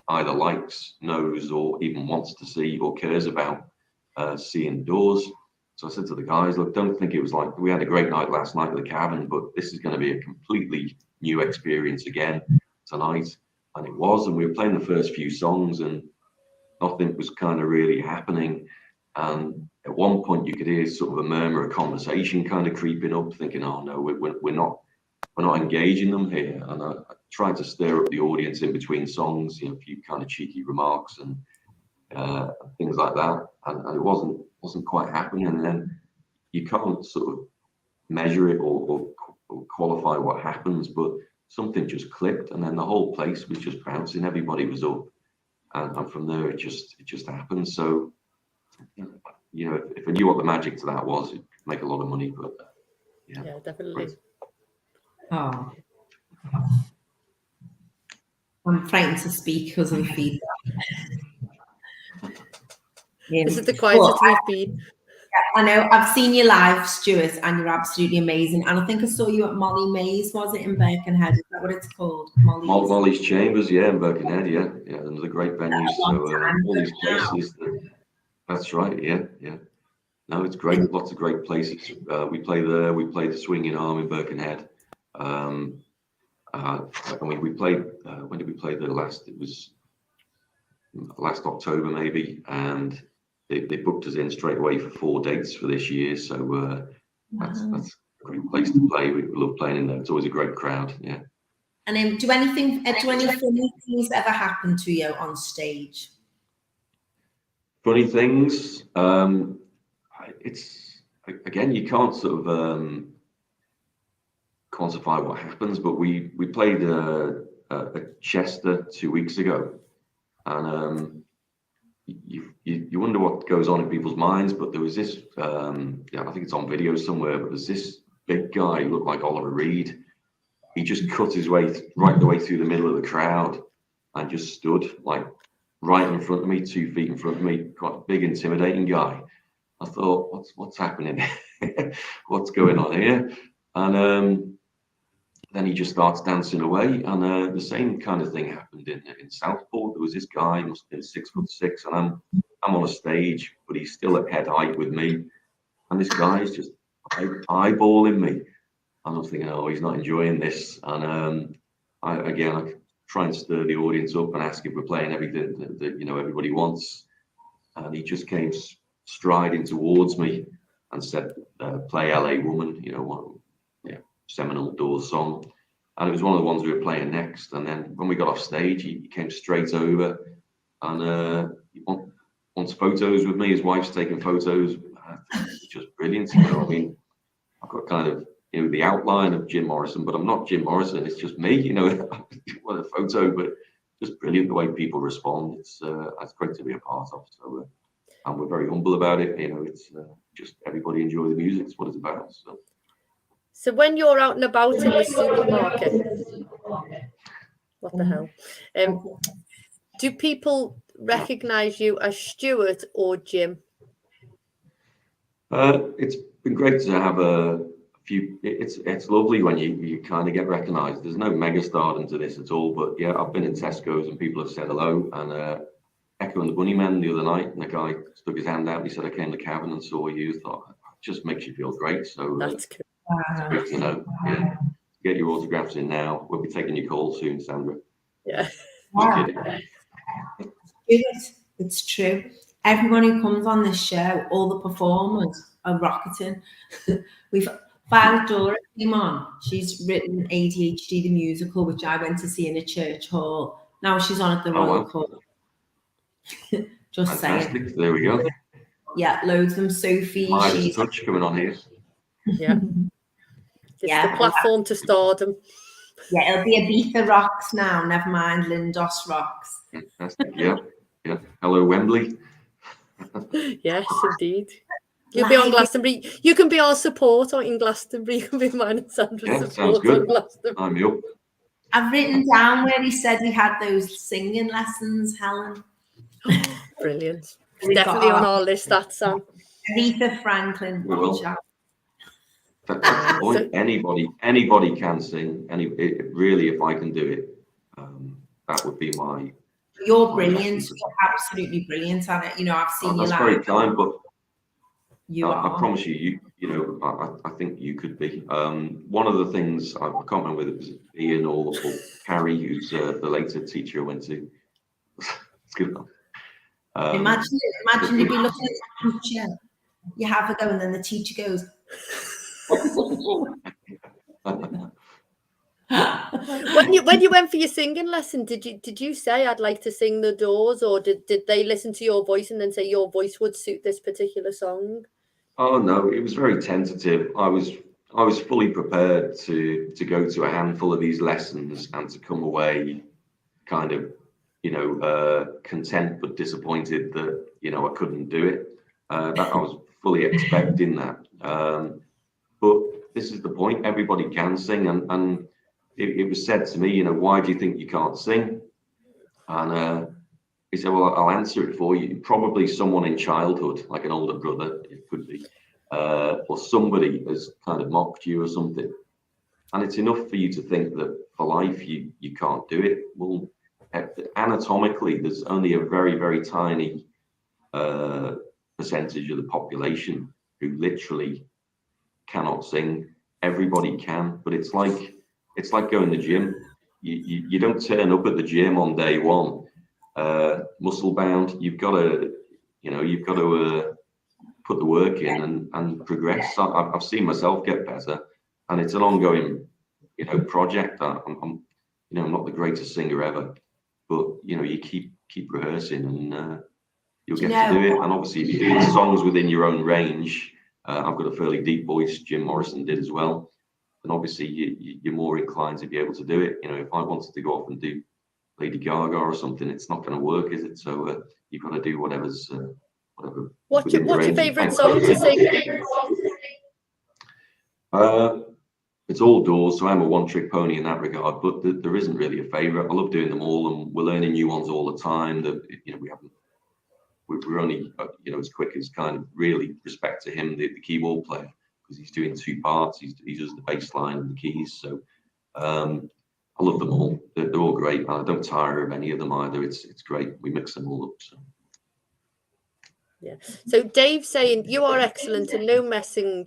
either likes, knows, or even wants to see or cares about seeing Doors. So I said to the guys, look, don't think it was like, we had a great night last night at the Cavern, but this is going to be a completely new experience again tonight. And it was, and we were playing the first few songs and nothing was kind of really happening. And at one point you could hear sort of a murmur of conversation kind of creeping up, thinking, oh no, we're not engaging them here. And I tried to stir up the audience in between songs, a few kind of cheeky remarks and things like that. And it wasn't quite happening. And then you can't sort of measure it or qualify what happens, but something just clicked, and then the whole place was just bouncing. Everybody was up, and from there it just happened. So, if I knew what the magic to that was, it'd make a lot of money. But yeah, definitely. Oh, I'm frightened to speak because of the feedback. This is the quietest we've been. I know. I've seen you live, Stuart, and you're absolutely amazing. And I think I saw you at Molly Mays, was it, in Birkenhead? Is that what it's called? Molly's Chambers, yeah, in Birkenhead, yeah, another great venue. So all these places. That's right, yeah. No, it's great. Lots of great places. We play there. We played the Swinging Arm in Birkenhead. And we played. When did we play there last? It was last October, maybe, and they booked us in straight away for 4 dates for this year. So that's a great place to play. We love playing in there. It's always a great crowd. Yeah. And do any funny things ever happen to you on stage? Funny things. It's again, you can't sort of quantify what happens, but we played at Chester 2 weeks ago, and you wonder what goes on in people's minds. But there was this, I think it's on video somewhere, but there's this big guy who looked like Oliver Reed. He just cut his way right the way through the middle of the crowd and just stood like right in front of me, 2 feet in front of me. Quite a big, intimidating guy. I thought, what's happening? What's going on here? And then he just starts dancing away. And the same kind of thing happened in Southport. There was this guy, must have been 6'6", and I'm on a stage, but he's still at head height with me. And this guy's just eyeballing me. And I was thinking, oh, he's not enjoying this. And I try and stir the audience up and ask if we're playing everything that everybody wants. And he just came striding towards me and said, "Play LA Woman," seminal Doors song. And it was one of the ones we were playing next. And then when we got off stage, he came straight over and he wants photos with me. His wife's taking photos. It's just brilliant. I mean, I've got kind of the outline of Jim Morrison, but I'm not Jim Morrison. It's just me. Want a photo, but just brilliant the way people respond. It's great to be a part of. So, and we're very humble about it. It's just everybody enjoy the music. It's what it's about. So when you're out and about in the supermarket, what the hell? Do people recognise you as Stuart or Jim? It's been great to have a few. It's lovely when you kind of get recognised. There's no megastardom to this at all, but yeah, I've been in Tesco's and people have said hello. And Echo and the Bunnymen the other night, and the guy stuck his hand out and he said, "I came to Cavan and saw you." Thought it just makes you feel great. So That's cool. It's great to know. Yeah. Get your autographs in now. We'll be taking your call soon, Sandra. Yeah. Wow. It's true. Everyone who comes on this show, all the performers are rocketing. We've Dora came on. She's written ADHD the musical, which I went to see in a church hall. Now she's on at the Royal Court. Just Fantastic. saying. There we go. Yeah, loads of them. Sophie. She's Touch coming on here. Yeah. It's the platform to stardom. Yeah, it'll be Ibiza Rocks now. Never mind Lindos Rocks. Fantastic. Yeah. Hello, Wembley. Yes, indeed. You'll be on Glastonbury. You can be our support in Glastonbury. You can be mine and Sandra's support on Glastonbury. I'm up. I've written down where he said he had those singing lessons, Helen. Brilliant. It's definitely on our list, that Sam. Aretha Franklin. That's the point. Anybody can sing. Really, if I can do it, that would be my. You're brilliant. You're absolutely brilliant at it. I've seen you live. That's very kind, but I promise you, I think you could be. One of the things I can't remember whether it was Ian or Carrie, who's the later teacher I went to. It's good. Imagine you'd be looking at the teacher. You have a go, and then the teacher goes. When you went for your singing lesson, did you say I'd like to sing the Doors, or did they listen to your voice and then say your voice would suit this particular song? Oh no, it was very tentative. I was fully prepared to go to a handful of these lessons and to come away kind of content but disappointed that I couldn't do it. That I was fully expecting that. But this is the point. Everybody can sing, and it was said to me, why do you think you can't sing? And he said, well, I'll answer it for you. Probably someone in childhood, like an older brother, it could be, or somebody has kind of mocked you or something. And it's enough for you to think that for life you can't do it. Well, anatomically, there's only a very, very tiny percentage of the population who literally cannot sing. Everybody can, but it's like going to the gym. You don't turn up at the gym on day one muscle bound. You've got to put the work in and progress. I've seen myself get better, and it's an ongoing project. I'm not the greatest singer ever, but you keep rehearsing and you'll get to do it. And obviously, if you're doing songs within your own range, I've got a fairly deep voice. Jim Morrison did as well. And obviously, you're more inclined to be able to do it. If I wanted to go off and do Lady Gaga or something, it's not going to work, is it? So you've got to do whatever's whatever. What's your favourite song to sing? It's all Doors, so I'm a one-trick pony in that regard. But there isn't really a favourite. I love doing them all, and we're learning new ones all the time. That we're only as quick as kind of really respect to him, the keyboard player, because he's doing two parts. He does the bass line and the keys. So I love them all. They're all great. And I don't tire of any of them either. It's great. We mix them all up. So. Yeah. So Dave's saying you are excellent and no messing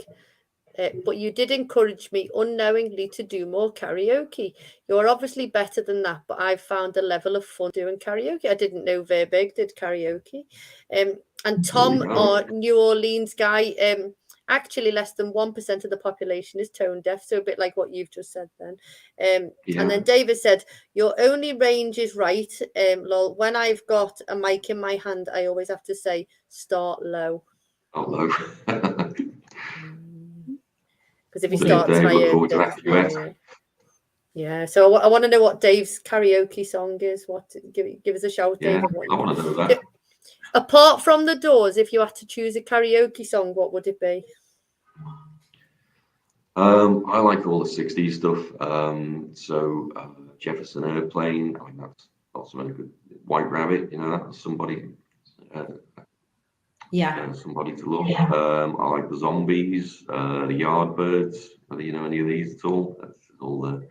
but you did encourage me unknowingly to do more karaoke. You're obviously better than that, but I've found a level of fun doing karaoke. I didn't know Verbeek did karaoke. And Tom, our New Orleans guy, actually less than 1% of the population is tone deaf, so a bit like what you've just said then. And then David said, your only range is right. Lol, when I've got a mic in my hand, I always have to say, start low. Oh, low. Because if he starts higher, yeah. So I want to know what Dave's karaoke song is. What give us a shout, David. I want to know that. Apart from The Doors, if you had to choose a karaoke song, what would it be? I like all the 60s stuff. So Jefferson Airplane, I mean, that's also very good. White Rabbit, you know, that's somebody. Somebody to love. I like the Zombies, the Yardbirds. Do you know any of these at all? That's all the.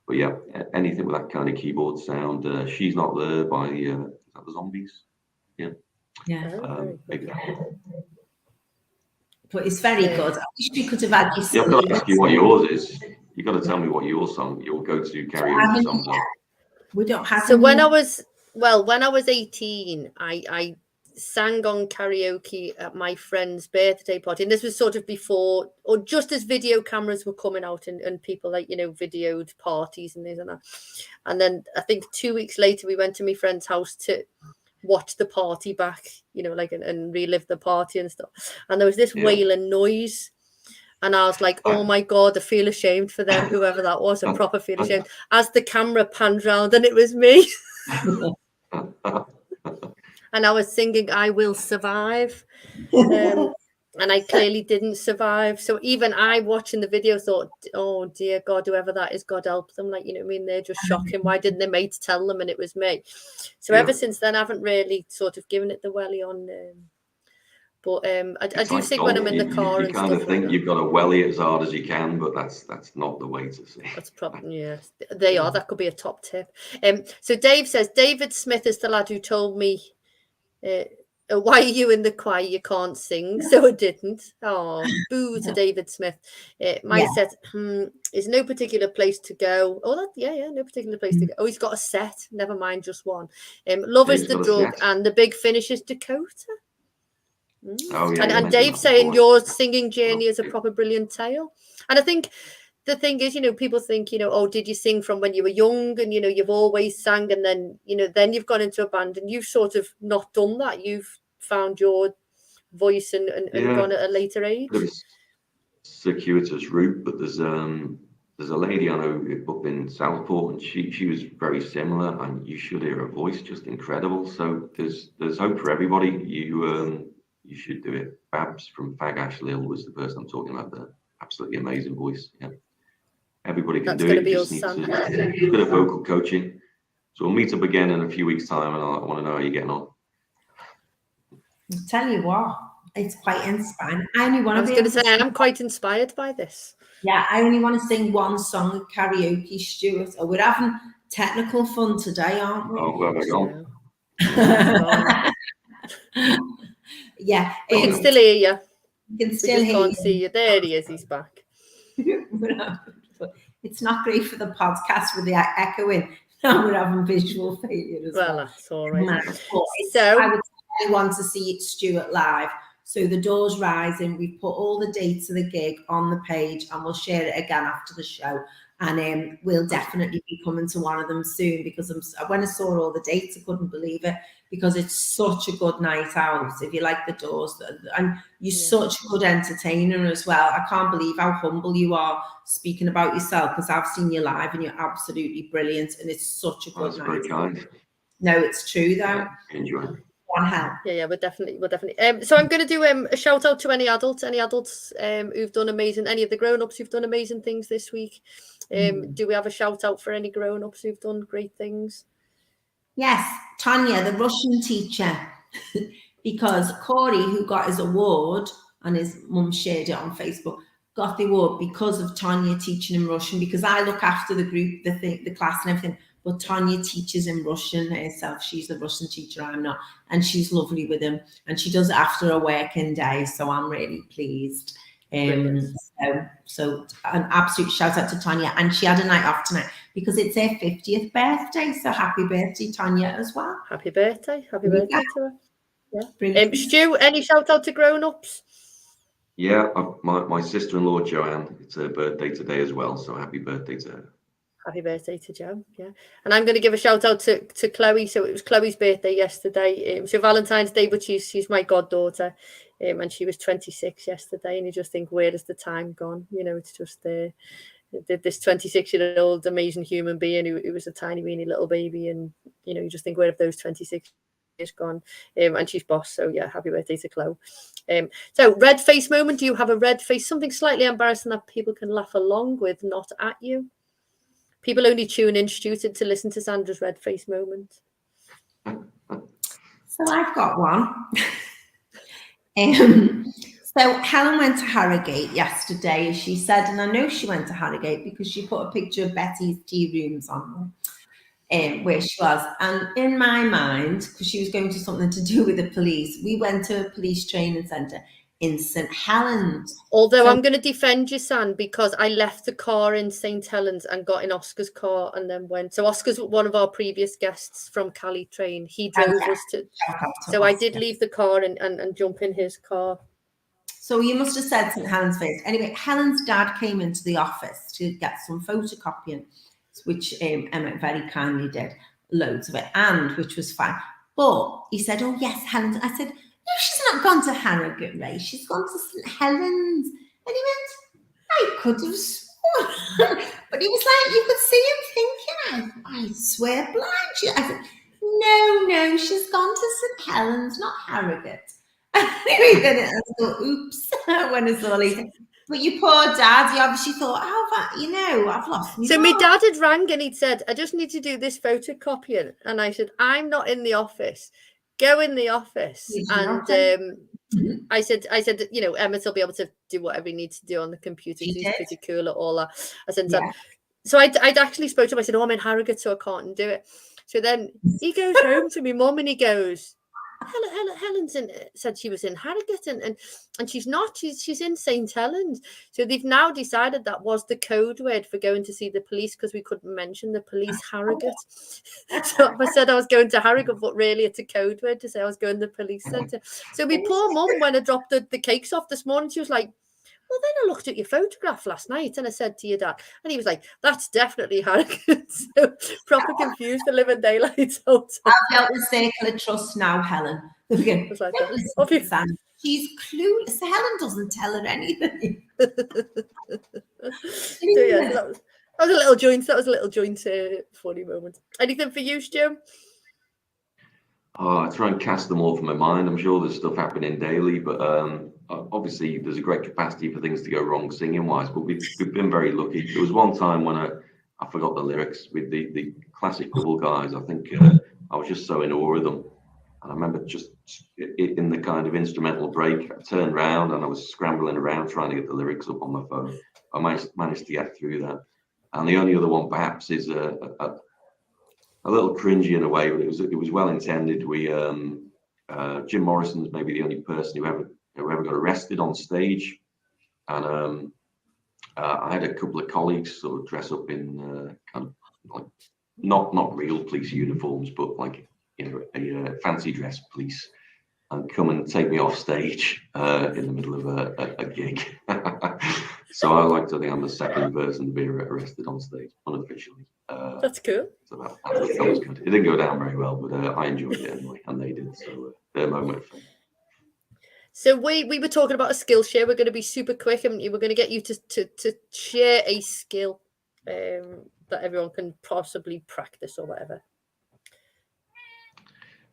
But yeah, anything with that kind of keyboard sound. She's Not There by is that the Zombies? Yeah. Maybe that. But it's very good. I wish we could have had you. I've got to ask you what yours is. You've got to tell me what your go-to karaoke songs are. We don't have. So when I was 18, I sang on karaoke at my friend's birthday party, and this was sort of before or just as video cameras were coming out and people like, you know, videoed parties and this and that. And then I think 2 weeks later we went to my friend's house to watch the party back, you know, like and relive the party and stuff. And there was this wailing noise, and I was like, oh my god, I feel ashamed for them, whoever that was. I proper feel ashamed as the camera panned round and it was me. And I was singing I Will Survive, and I clearly didn't survive. So even I, watching the video, thought, oh dear God, whoever that is, God help them. Like, you know what I mean? They're just shocking. Why didn't their mates tell them and it was me? So ever since then, I haven't really sort of given it the welly on. But I do sing when I'm in the car. You kind of think you've got to welly as hard as you can, but that's not the way to sing. That's probably, they are. That could be a top tip. So Dave says, David Smith is the lad who told me, why are you in the choir? You can't sing. So I didn't. Oh, boo to David Smith. My set is no particular place to go. Oh, no particular place to go. Oh, he's got a set. Never mind, just one. Love is the drug, and the big finish is Dakota. Oh, yeah, and Dave saying your singing journey is a proper brilliant tale. And I think the thing is, you know, people think, you know, oh, did you sing from when you were young? And, you know, you've always sang, and then, you know, then you've gone into a band and you've sort of not done that. You've found your voice and gone at a later age. Circuitous route, but there's a lady I know up in Southport, and she was very similar, and you should hear her voice, just incredible. So there's hope for everybody. You should do it. Babs from Fag Ashley was the person I'm talking about there. Absolutely amazing voice. Yeah. Everybody can do it. Just needs a bit of vocal coaching. So we'll meet up again in a few weeks' time, and I want to know how you're getting on. I'll tell you what, it's quite inspiring. I was going to say, I'm quite inspired by this. Yeah, I only want to sing one song at karaoke, Stuart. We're having technical fun today, aren't we? Oh, where have I gone? Yeah, we can still hear you. You can still hear can't see you. There he is. He's back. It's not great for the podcast with the echoing. Now we're having visual failure as well. That's all right. So I would really want to see Stuart live. So the Doors Rising, we've put all the dates of the gig on the page, and we'll share it again after the show. And we'll definitely be coming to one of them soon, because when I saw all the dates, I couldn't believe it, because it's such a good night out. If you like the Doors, and you're such a good entertainer as well. I can't believe how humble you are speaking about yourself, because I've seen you live and you're absolutely brilliant, and it's such a good night. Very kind. No, it's true though. Yeah, enjoy. One help. Yeah, we're definitely. So I'm going to do a shout out to any adults who've done amazing, any of the grown-ups who've done amazing things this week. Do we have a shout out for any grown-ups who've done great things? Yes, Tanya, the Russian teacher, because Corey, who got his award, and his mum shared it on Facebook, got the award because of Tanya teaching him Russian, because I look after the group, the class and everything, but Tanya teaches him Russian herself. She's the Russian teacher, I'm not, and she's lovely with him, and she does it after a working day, so I'm really pleased. So an absolute shout out to Tanya, and she had a night off tonight because it's her 50th birthday. So happy birthday, Tanya, as well. Happy birthday to her. Yeah. Stu, any shout out to grown-ups? Yeah, my sister-in-law Joanne, it's her birthday today as well, so happy birthday to her. Happy birthday to Jo. Yeah, and I'm going to give a shout out to Chloe. So it was Chloe's birthday yesterday. So Valentine's Day, but she's my goddaughter, and she was 26 yesterday. And you just think, where has the time gone? You know, it's just this 26-year-old amazing human being who was a tiny weeny little baby, and you know, you just think, where have those 26 years gone? And she's boss. So yeah, happy birthday to Chloe. So red face moment. Do you have a red face? Something slightly embarrassing that people can laugh along with, not at you. People only tune in, Stuart, to listen to Sandra's red face moment. So I've got one. So Helen went to Harrogate yesterday, she said, and I know she went to Harrogate because she put a picture of Betty's tea rooms on where she was. And in my mind, because she was going to something to do with the police, we went to a police training centre in St Helens. Although I'm going to defend you, San, because I left the car in St Helens and got in Oscar's car and then went. So Oscar's one of our previous guests from Cali Train. He drove us to. So I did leave the car and jump in his car. So you must have said St Helens first. Anyway, Helen's dad came into the office to get some photocopying, which Emma very kindly did, loads of it, and which was fine. But he said, "Oh yes, Helen." I said, "No, she's not gone to Harrogate, Ray. She's gone to St Helens." And he went, "I could have sworn," but he was like, you could see him thinking, "I swear blind." I said, "No, she's gone to St Helens, not Harrogate." Anyway, then I thought, "Oops," when it's all easy. But your poor dad, he obviously thought, I've lost me. So my dad had rang and he'd said, "I just need to do this photocopying." And I said, "I'm not in the office. Go in the office." And I said, you know, Emmett will be able to do whatever he needs to do on the computer. He's pretty cool at all that. I said, so I'd actually spoke to him. I said, "Oh, I'm in Harrogate, so I can't do it." So then he goes home to me mum and he goes, Helen's said she was in Harrogate and she's not. She's in St Helens. So they've now decided that was the code word for going to see the police because we couldn't mention the police Harrogate. So I said I was going to Harrogate, but really it's a code word to say I was going to the police centre. So my poor mum, when I dropped the cakes off this morning, she was like, "Well, then I looked at your photograph last night and I said to your dad," and he was like, "That's definitely Harrogate." So proper confused, the living daylights. I've built a circle of trust now, Helen. She's clueless. Helen doesn't tell her anything. So yeah, that was a little joint. That was a little joint funny moment. Anything for you, Stu? Oh, I try and cast them all from my mind. I'm sure there's stuff happening daily, but obviously there's a great capacity for things to go wrong singing wise, but we've been very lucky. There was one time when I forgot the lyrics with the classic couple guys. I think I was just so in awe of them. And I remember just in the kind of instrumental break, I turned around and I was scrambling around trying to get the lyrics up on my phone. I managed to get through that. And the only other one perhaps is a little cringy in a way, but it was well intended. Jim Morrison's maybe the only person who ever got arrested on stage, and I had a couple of colleagues sort of dress up in kind of like not real police uniforms, but like, you know, a fancy dress police, and come and take me off stage in the middle of a gig. So I like to think I'm the second person to be arrested on stage unofficially. That's cool. So that was good. It didn't go down very well, but I enjoyed it anyway, and they did. So their moment of fame. So we were talking about a skill share. We're going to be super quick, and we're going to get you to share a skill that everyone can possibly practice or whatever.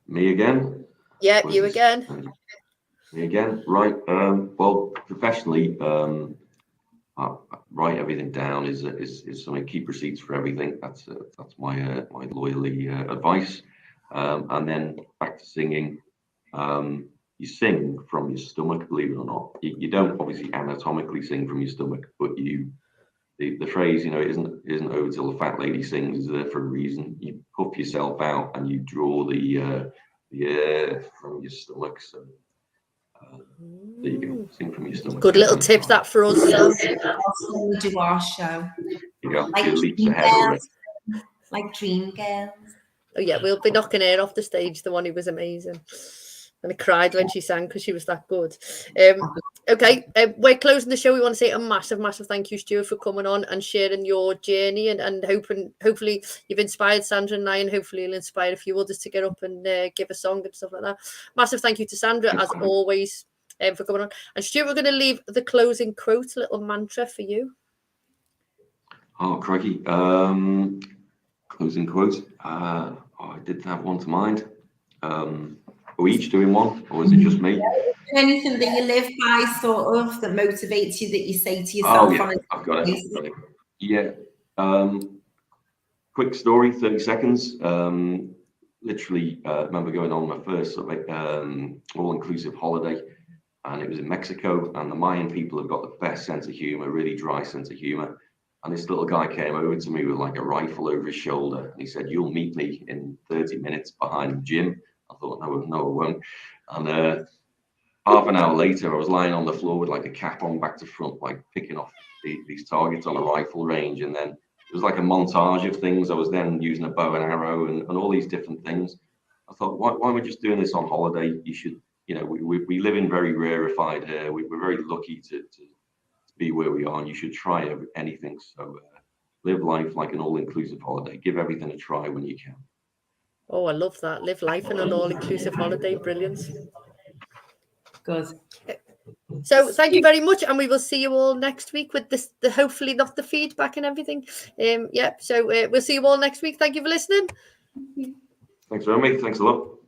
Me again? Yeah, you again. Me again. Right. Well, professionally, I write everything down. Is something. Keep receipts for everything. That's my lawyerly advice. And then back to singing. You sing from your stomach, believe it or not. You don't obviously anatomically sing from your stomach, but the phrase, you know, isn't over till the fat lady sings is there for a reason. You puff yourself out and you draw the air from your stomach. So There you go. Sing from your stomach. Good little tip that for us. We do our show. You go. Like Leaps ahead already. Like Dream Girls. Oh yeah, we'll be knocking her off the stage. The one who was amazing, and I cried when she sang because she was that good. Okay, we're closing the show. We want to say a massive thank you, Stuart, for coming on and sharing your journey, and hopefully you've inspired Sandra and I, and hopefully you'll inspire a few others to get up and give a song and stuff like that. Massive thank you to Sandra, as always, for coming on. And Stuart, we're going to leave the closing quote, a little mantra for you. Oh, crikey. Closing quote. I did have one to mind. Are we each doing one, or is it just me? Anything that you live by, sort of, that motivates you, that you say to yourself? Oh, yeah, I've got it. Yeah. Quick story, 30 seconds. Literally, remember going on my first all-inclusive holiday, and it was in Mexico, and the Mayan people have got the best sense of humor, really dry sense of humor. And this little guy came over to me with like a rifle over his shoulder, and he said, "You'll meet me in 30 minutes behind the gym." I thought, no, I won't. And half an hour later, I was lying on the floor with like a cap on back to front, like picking off these targets on a rifle range. And then it was like a montage of things. I was then using a bow and arrow and all these different things. I thought, why am I just doing this on holiday? You should, we live in very rarefied air. We're very lucky to be where we are, and you should try anything. So live life like an all-inclusive holiday. Give everything a try when you can. Oh, I love that. Live life in an all-inclusive holiday. Brilliant. Good. So thank you very much, and we will see you all next week with this. Hopefully not the feedback and everything. So we'll see you all next week. Thank you for listening. Thanks, Romy. Thanks a lot.